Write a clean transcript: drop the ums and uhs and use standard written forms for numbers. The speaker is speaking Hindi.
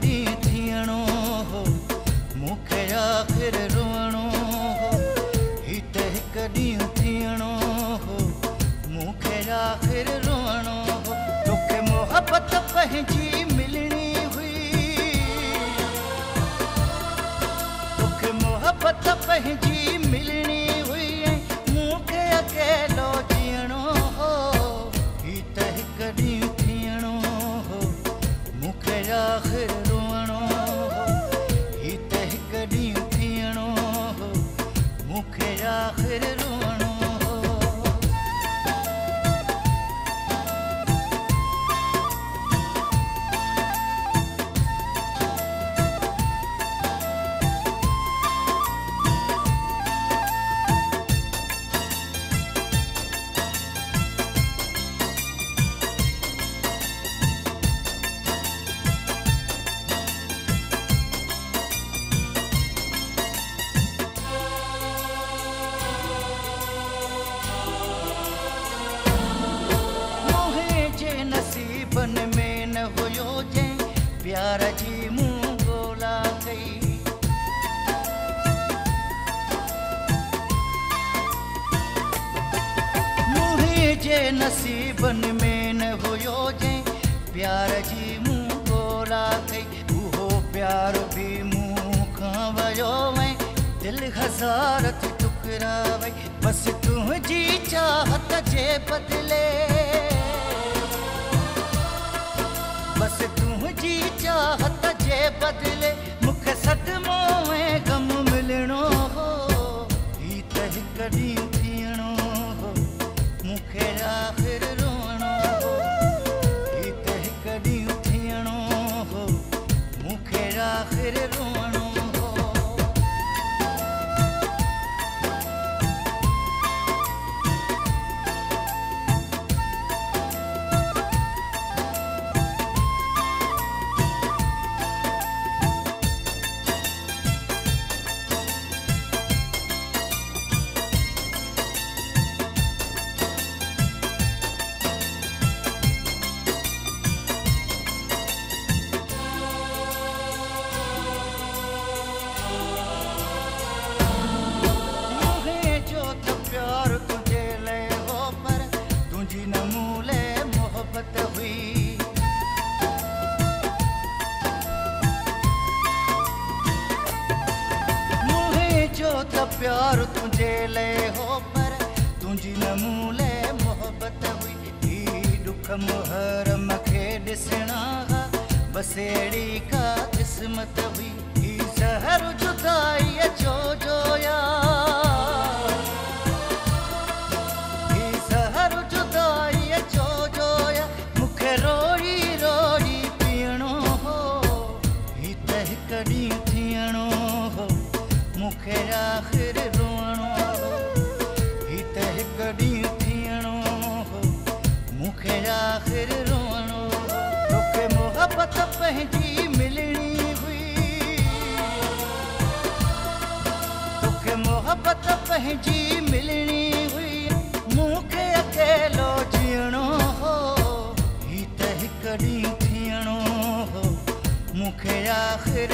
ॾींहुं थियणो हो मूंखे आख़िर रोअणो हो ही त हिकु ॾींहुं थियणो हो मूंखे आख़िर रोअणो हो तोखे मोहबत पंहिंजी मिलणी हुई तोखे मोहबत पंहिंजी मिलणी हुई ऐं मूंखे अकेलो जीअणो हो ही त हिकु ॾींहुं थियणो हो मूंखे आख़िर रोअणो हो ही त हिकु ॾींहुं थियणो हो मूंखे आख़िर रोअणो हो नसीबन में न हुयो जंहिं प्यार जी मूं ॻोल्हा कई मुंहिंजे नसीबन में न हुयो जंहिं प्यार जी मूं ॻोल्हा कई उहो प्यार बि मूं खां वियो ऐं दिलि हज़ार थी टुकरा वई बसि तुंहिंजी चाहत जे बदिले बस तुझी चाहत जे बदले मूंखे सदमो ऐं गम मिलणो हो ही त हिकु ॾींहुं थियणो हो मूंखे आख़िर रोअणो हो ही त हिकु ॾींहुं थियणो हो मूंखे आख़िर रोअणो प्यार तुझे ले हो पर तुझी नमूले मोहब्बत हुई ही दुख मुहर्रम खे ॾिसणा बस अहिड़ी का क़िस्मत हुई ही ज़हर जुदाई जो जोया ही ज़हर जुदाई जो जोया मूंखे रोई रोई पीअणो हो ही त हिकु ॾींहुं थियणो हो मूंखे आख़िर रोअणो हो ही त हिकु ॾींहुं थियणो हो मूंखे आख़िर रोअणो हो तोखे मोहबत पंहिंजी मिलणी हुई तोखे मोहबत पंहिंजी मिलणी हुई मूंखे अकेलो जीअणो हो ही त हिकु ॾींहुं थियणो हो मूंखे आख़िर